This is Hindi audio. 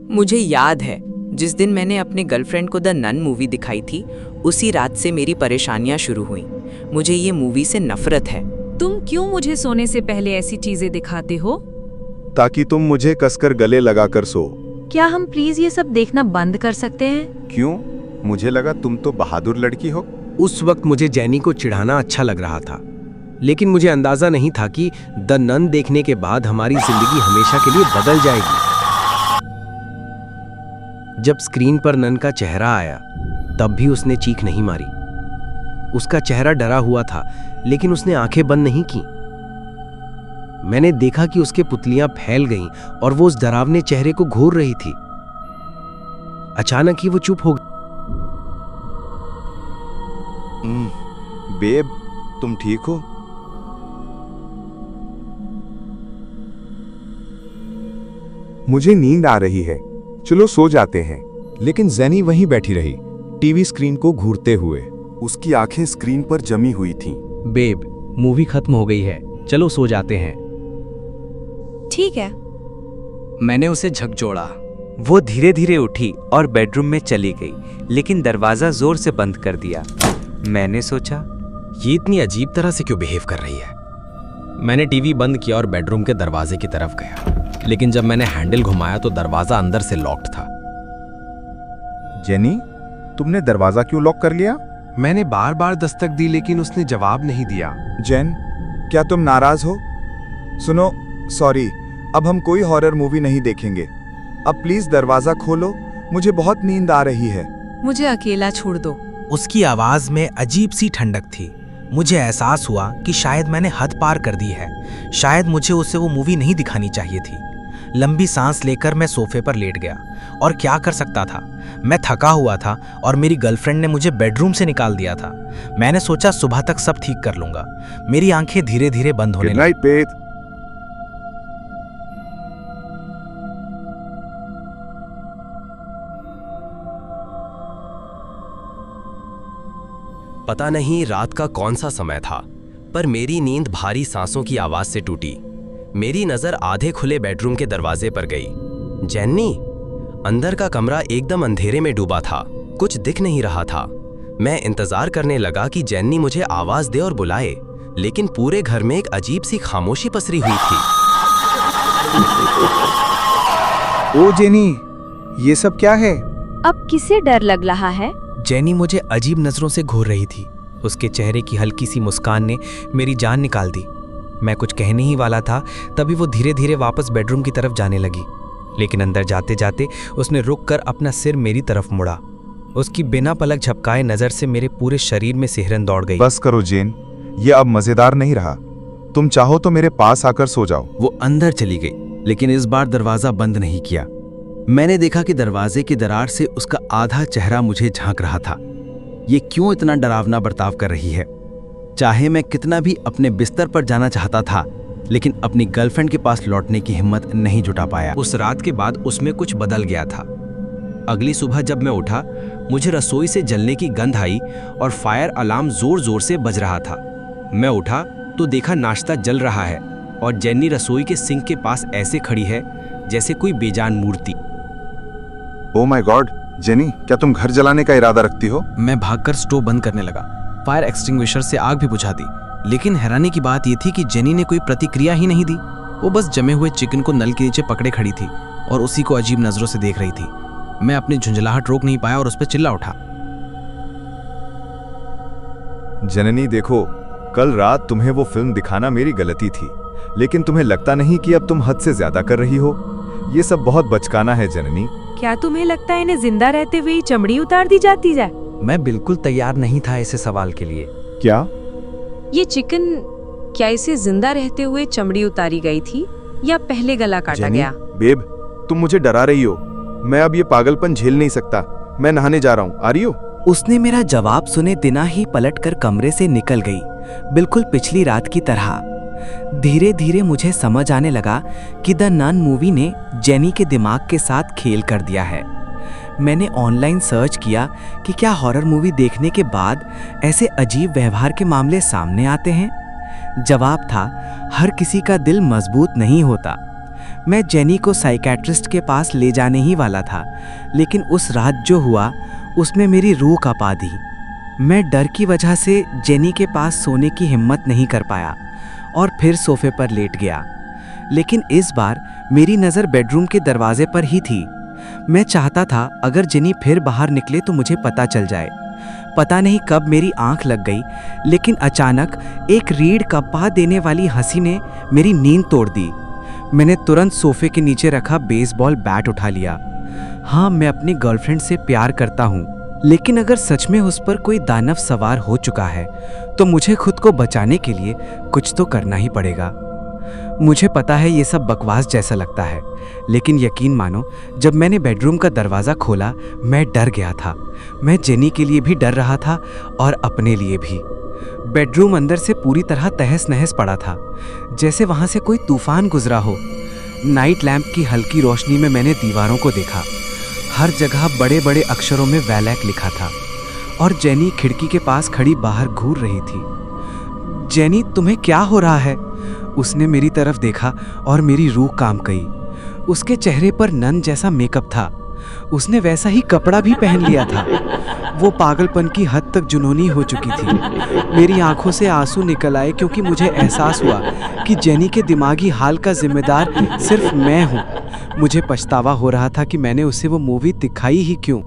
मुझे याद है जिस दिन मैंने अपने गर्लफ्रेंड को द नन मूवी दिखाई थी, उसी रात से मेरी परेशानियां शुरू हुई। मुझे ये मूवी से नफरत है। तुम क्यों मुझे सोने से पहले ऐसी चीजें दिखाते हो? ताकि तुम मुझे कसकर गले लगाकर सो। क्या हम प्लीज ये सब देखना बंद कर सकते हैं? क्यों? मुझे लगा तुम तो बहादुर लड़की हो। उस वक्त मुझे जेनी को चिढ़ाना अच्छा लग रहा था, लेकिन मुझे अंदाजा नहीं था कि द नन देखने के बाद हमारी जिंदगी हमेशा के लिए बदल जाएगी। जब स्क्रीन पर नन का चेहरा आया, तब भी उसने चीख नहीं मारी। उसका चेहरा डरा हुआ था, लेकिन उसने आंखें बंद नहीं की। मैंने देखा कि उसके पुतलियां फैल गईं और वो उस डरावने चेहरे को घूर रही थी। अचानक ही वो चुप हो गई। बेब, तुम ठीक हो? मुझे नींद आ रही है, चलो सो जाते हैं। लेकिन जेनी वहीं बैठी रही, टीवी स्क्रीन को घूरते हुए। उसकी आंखें स्क्रीन पर जमी हुई थीं। बेब, मूवी खत्म हो गई है, चलो सो जाते हैं। ठीक है। मैंने उसे झकझोड़ा। वो धीरे धीरे उठी और बेडरूम में चली गई, लेकिन दरवाजा जोर से बंद कर दिया। मैंने सोचा, ये इतनी अजीब तरह से क्यों बिहेव कर रही है। मैंने टीवी बंद किया और बेडरूम के दरवाजे की तरफ गया, लेकिन जब मैंने हैंडल घुमाया तो दरवाजा अंदर से लॉक्ड था। जेनी, तुमने दरवाजा क्यों लॉक कर लिया? मैंने बार बार दस्तक दी, लेकिन उसने जवाब नहीं दिया। जेन, क्या तुम नाराज हो? सुनो, सॉरी, अब हम कोई हॉरर मूवी नहीं देखेंगे। अब प्लीज दरवाजा खोलो, मुझे बहुत नींद आ रही है। मुझे अकेला छोड़ दो। उसकी आवाज में अजीब सी ठंडक थी। मुझे एहसास हुआ कि शायद मैंने हद पार कर दी है। शायद मुझे उसे वो मूवी नहीं दिखानी चाहिए थी। लंबी सांस लेकर मैं सोफे पर लेट गया, और क्या कर सकता था। मैं थका हुआ था और मेरी गर्लफ्रेंड ने मुझे बेडरूम से निकाल दिया था। मैंने सोचा सुबह तक सब ठीक कर लूंगा। मेरी आंखें धीरे धीरे बंद होने गुड नाइट बेब। पता नहीं रात का कौन सा समय था, पर मेरी नींद भारी सांसों की आवाज से टूटी। मेरी नजर आधे खुले बेडरूम के दरवाजे पर गई। जेन्नी, अंदर का कमरा एकदम अंधेरे में डूबा था, कुछ दिख नहीं रहा था। मैं इंतजार करने लगा कि जेन्नी मुझे आवाज दे और बुलाए, लेकिन पूरे घर में एक अजीब सी खामोशी पसरी हुई थी। ओ जेनी, ये सब क्या है? अब किसे डर लग रहा है? जेनी मुझे अजीब नजरों से घूर रही थी। उसके चेहरे की हल्की सी मुस्कान ने मेरी जान निकाल दी। मैं कुछ कहने ही वाला था, तभी वो धीरे धीरे वापस बेडरूम की तरफ जाने लगी, लेकिन अंदर जाते जाते उसने रुककर अपना सिर मेरी तरफ मुड़ा। उसकी बिना पलक झपकाए नजर से मेरे पूरे शरीर में सिहरन दौड़ गई। बस करो जेन, ये अब मजेदार नहीं रहा। तुम चाहो तो मेरे पास आकर सो जाओ। वो अंदर चली गई, लेकिन इस बार दरवाजा बंद नहीं किया। मैंने देखा कि दरवाजे की दरार से उसका आधा चेहरा मुझे झांक रहा था। ये क्यों इतना डरावना बर्ताव कर रही है? चाहे मैं कितना भी अपने बिस्तर पर जाना चाहता था, लेकिन अपनी गर्लफ्रेंड के पास लौटने की हिम्मत नहीं जुटा पाया। उस रात के बाद उसमें कुछ बदल गया था। अगली सुबह जब मैं उठा, मुझे रसोई से जलने की गंध आई और फायर अलार्म जोर जोर से बज रहा था। मैं उठा तो देखा नाश्ता जल रहा है और जेन्नी रसोई के सिंक के पास ऐसे खड़ी है जैसे कोई बेजान मूर्ति। ओ माय गॉड, जेनी, क्या तुम घर जलाने का इरादा रखती हो? मैं भागकर स्टोव बंद करने लगा, फायर एक्सटिंग्विशर से आग भी बुझा दी, लेकिन हैरानी की बात यह थी कि जेनी ने कोई प्रतिक्रिया ही नहीं दी। वो बस जमे हुए चिकन को नल के नीचे पकड़े खड़ी थी और उसी को अजीब नजरों से देख रही थी। मैं अपनी झुंझलाहट रोक नहीं पाया और उस पर चिल्ला उठा। जननी देखो, कल रात तुम्हें वो फिल्म दिखाना मेरी गलती थी, लेकिन तुम्हें लगता नहीं कि अब तुम हद से ज्यादा कर रही हो? ये सब बहुत बचकाना है जननी। क्या तुम्हें लगता है इन्हें जिंदा रहते हुए ही चमड़ी उतार दी जाती जाए? मैं बिल्कुल तैयार नहीं था ऐसे सवाल के लिए। क्या? ये चिकन, क्या इसे जिंदा रहते हुए चमड़ी उतारी गई थी या पहले गला काटा जेनी, गया? बेब, तुम मुझे डरा रही हो। मैं अब ये पागलपन झेल नहीं सकता। मैं नहाने जा रहा हूँ, आ रही हो? उसने मेरा जवाब सुने बिना ही पलटकर कमरे से निकल गई, बिल्कुल पिछली रात की तरह। धीरे धीरे मुझे समझ आने लगा कि द नन मूवी ने जेनी के दिमाग के साथ खेल कर दिया है। मैंने ऑनलाइन सर्च किया कि क्या हॉरर मूवी देखने के बाद ऐसे अजीब व्यवहार के मामले सामने आते हैं। जवाब था, हर किसी का दिल मजबूत नहीं होता। मैं जेनी को साइकेट्रिस्ट के पास ले जाने ही वाला था, लेकिन उस रात जो हुआ उसमें मेरी रूह कांपा दी। मैं डर की वजह से जेनी के पास सोने की हिम्मत नहीं कर पाया और फिर सोफे पर लेट गया। लेकिन इस बार मेरी नज़र बेडरूम के दरवाजे पर ही थी। मैं चाहता था अगर जेनी फिर बाहर निकले तो मुझे पता चल जाए। पता नहीं कब मेरी आंख लग गई, लेकिन अचानक एक रीढ़ कंपा देने वाली हंसी ने मेरी नींद तोड़ दी। मैंने तुरंत सोफे के नीचे रखा बेसबॉल बैट उठा लिया। हाँ, मैं अपनी गर्लफ्रेंड से प्यार करता हूँ, लेकिन अगर सच में उस पर कोई दानव सवार हो चुका है तो मुझे खुद को बचाने के लिए कुछ तो करना ही पड़ेगा। मुझे पता है ये सब बकवास जैसा लगता है, लेकिन यकीन मानो जब मैंने बेडरूम का दरवाज़ा खोला मैं डर गया था। मैं जेनी के लिए भी डर रहा था और अपने लिए भी। बेडरूम अंदर से पूरी तरह तहस नहस पड़ा था, जैसे वहाँ से कोई तूफान गुजरा हो। नाइट लैंप की हल्की रोशनी में मैंने दीवारों को देखा। हर जगह बड़े बड़े अक्षरों में वैलैक लिखा था और जेनी खिड़की के पास खड़ी बाहर घूर रही थी। जेनी, तुम्हें क्या हो रहा है? उसने मेरी तरफ देखा और मेरी रूह कांप गई। उसके चेहरे पर नन जैसा मेकअप था। उसने वैसा ही कपड़ा भी पहन लिया था। वो पागलपन की हद तक जुनूनी हो चुकी थी। मेरी आंखों से आंसू निकल आए क्योंकि मुझे एहसास हुआ कि जेनी के दिमागी हाल का जिम्मेदार सिर्फ मैं हूँ। मुझे पछतावा हो रहा था कि मैंने उसे वो मूवी दिखाई ही क्यों।